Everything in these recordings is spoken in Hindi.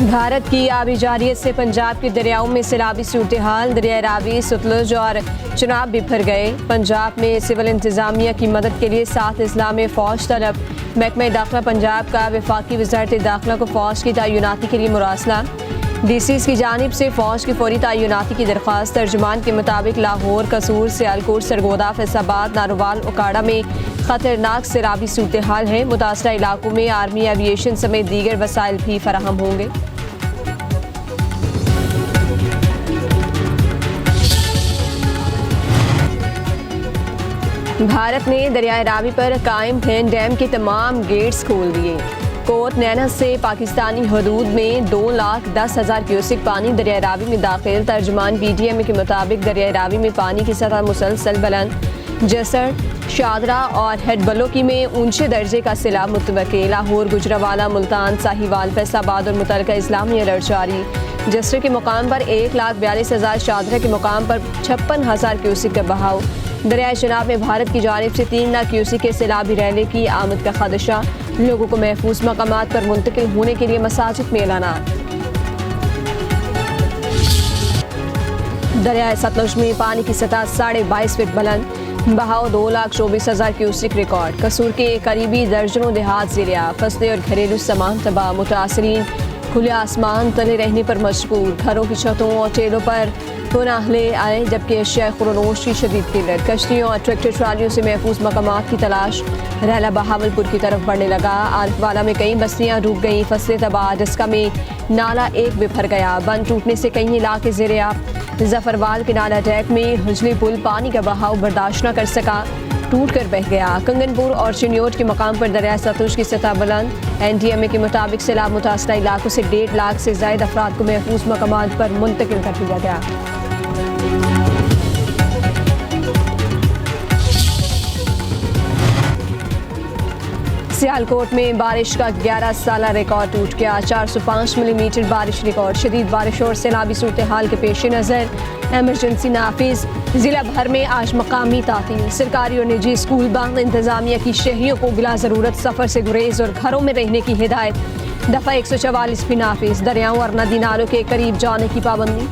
भारत की आबी जारियत से पंजाब के दरियाओं में सैलाबी सूरत हाल, दरिया रावी, सतलुज और चनाब बिखर गए। पंजाब में सिविल इंतजामिया की मदद के लिए 7 अजला में फ़ौज तलब। महकमा दाखिला पंजाब का वफाकी वज़ारत दाखिला को फ़ौज की तैनाती के लिए मुरासला। DCs की जानिब से फ़ौज की फौरी तैनाती की दरख्वास्त। तर्जुमान के मुताबिक लाहौर, कसूर, सियालकोट, सरगोदा, फैसलाबाद, नारोवाल, उकाड़ा में खतरनाक सैलाबी सूरत हाल है। मुतासरा इलाकों में आर्मी एविएशन समेत दीगर वसाइल भी फराहम होंगे। भारत ने दरियाए रावी पर कायम फैन डैम के तमाम गेट्स खोल दिए। कोट नैना से पाकिस्तानी हदूद में 2,10,000 क्यूसिक पानी दरियाए रावी में दाखिल। तर्जुमान BDMA के मुताबिक दरियाए रावी में पानी की सतह मुसलसल बुलंद। जसर, शादरा और हेडबलोकी में ऊंचे दर्जे का सैलाब मुतवक्के। लाहौर, गुजरावाला, मुल्तान, साहिवाल, फैसलाबाद और मुतलका इस्लाम में अलर्ट जारी। जसर के मुकाम पर 1,42,000, शादरा के मुकाम पर 56,000 क्यूसिक का बहाव। दरियाए चनाब में भारत की जानिब से 3 लाख क्यूसिक के सैलाबी रैले की आमद का खदशा। लोगों को महफूज मकामात पर मुंतकिल होने के लिए मसाजिद में ऐलानात। दरियाए सतलुज में पानी की सतह 22.5 फीट बुलंद। बहाव 2,24,000 क्यूसिक रिकॉर्ड। कसूर के करीबी दर्जनों देहात ज़ेर-ए-आब। फसलें और घरेलू सामान तबाह। मुतासरीन खुले आसमान तले रहने पर मजबूर। घरों की छतों और टेलों पर पुनः आए, जबकि अशिया खुरनोश की शदीद किल्लत। कश्तियों और ट्रैक्टर ट्रालियों से महफूज मकामात की तलाश। रैला बहावलपुर की तरफ बढ़ने लगा। आरिफवाला में कई बस्तियां डूब गई। फसलें तबाह। डस्का में नाला एक बिफर गया। बंद टूटने से कई इलाके ज़ेर-ए-आब। जफरवाल के नाला अटैक में हुजली पुल पानी का बहाव बर्दाश्त न कर सका, टूट कर बह गया। कंगनपुर और चिन्योट के मकाम पर दरिया सतलुज की सतह बुलंद। NDMA के मुताबिक सैलाब मुतासरा इलाकों से 1.5 लाख से ज़ायद अफराद को महफूज मकामात पर मुंतकिल कर दिया गया। सियालकोट में बारिश का 11 साला रिकॉर्ड टूट गया। 405 मिलीमीटर बारिश रिकॉर्ड। शदीद बारिश और सैलाबी सूरत हाल के पेश नज़र एमरजेंसी नाफिज। जिला भर में आज मकामी तातील। सरकारी और निजी स्कूल बंद। इंतजामिया की शहरियों को बिला ज़रूरत सफ़र से गुरेज और घरों में रहने की हिदायत। दफ़ा 144 भी नाफिज। दरियाओं और नदी नालों के करीब जाने की पाबंदी।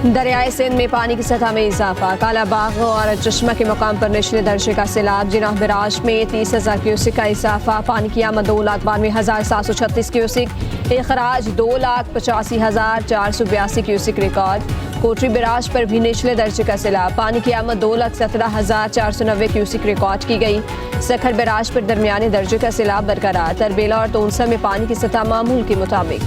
दरियाए सिंध में पानी की सतह में इजाफा। कालाबाग और चश्मा के मकाम पर निचले दर्जे का सैलाब। जिनाह बिराज में 30,000 क्यूसिक का इजाफा। पानी की आमद 2,92,736 क्यूसिक। इखराज 2,85,482 क्यूसिक रिकॉर्ड। कोटरी बिराज पर भी निचले दर्जे का सैलाब। पानी की आमद 2,17,490 क्यूसिक रिकॉर्ड की गई। सखर बिराज पर दरमियाने दर्जे का सैलाब बरकरार। तरबेला और तोनसा में पानी की सतह मामूल के मुताबिक।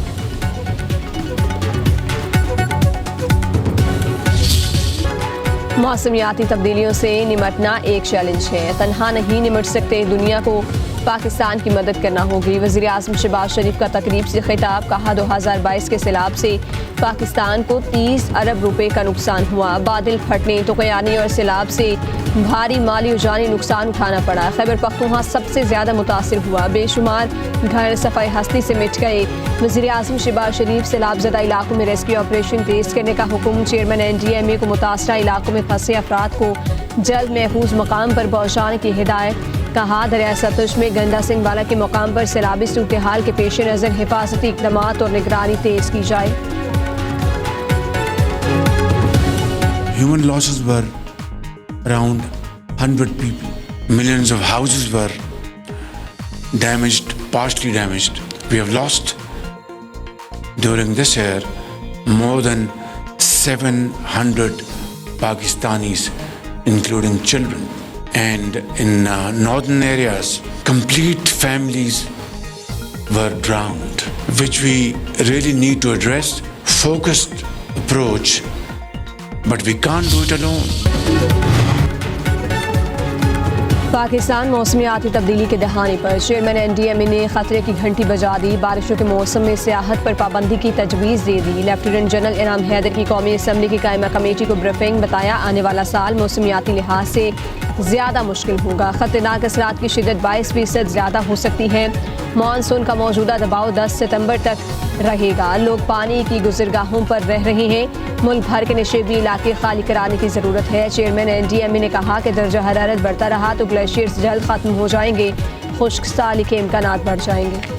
मौसमियाती तब्दीलियों से निमटना एक चैलेंज है। तन्हा नहीं निमट सकते, दुनिया को पाकिस्तान की मदद करना होगी। वज़ीर आज़म शहबाज शरीफ का तकरीब से खिताब। कहा 2022 के सैलाब से पाकिस्तान को 30 अरब रुपए का नुकसान हुआ। बादल फटने, तुग़यानी और सैलाब से भारी माली और जानी नुकसान उठाना पड़ा। खैबर पख्तूनख्वा सबसे ज़्यादा मुतासिर हुआ। बेशुमार घर सफ़ाई हस्ती से मिट गए। वज़ीर आज़म शहबाज शरीफ सैलाब ज़दा इलाकों में रेस्क्यू ऑपरेशन तेज़ करने का हुक्म। चेयरमैन NDMA को मुतासरा इलाकों में फंसे अफराद को जल्द महफूज मकाम पर पहुँचाने की हिदायत। कहा दरिया सतलुज में गंदा सिंह वाला के मकाम पर सैलाबी सूरत हाल के पेश नज़र हिफाजती इक़दामात और निगरानी तेज़ की जाए। Human losses were around 100 people. Millions of houses were damaged, partially damaged. We have lost during this year more than 700 Pakistanis, including children. And in northern areas, complete families were drowned, which we really need to address. Focused approach, but we can't do it alone. Pakistan मौसमियाती तब्दीली के दहाने पर चेयरमैन NDMA ने खतरे की घंटी बजा दी। बारिशों के मौसम में सियाहत पर पाबंदी की तजवीज़ दे दी। लेफ्टिनेंट जनरल इनाम हैदर की कौमी असम्बली की कायमा कमेटी को ब्रीफिंग। बताया आने वाला साल मौसमियाती लिहाज से ज़्यादा मुश्किल होगा। खतरनाक असरात की शिद्दत 22% ज़्यादा हो सकती है। मानसून का मौजूदा दबाव 10 सितंबर तक रहेगा। लोग पानी की गुजरगाहों पर रह रहे हैं। मुल्क भर के निशेबी इलाके खाली कराने की ज़रूरत है। चेयरमैन NDMA ने कहा कि दर्जा हरारत बढ़ता रहा तो ग्लेशियर्स जल्द ख़त्म हो जाएंगे। खुश्क साली के इम्कानात बढ़ जाएंगे।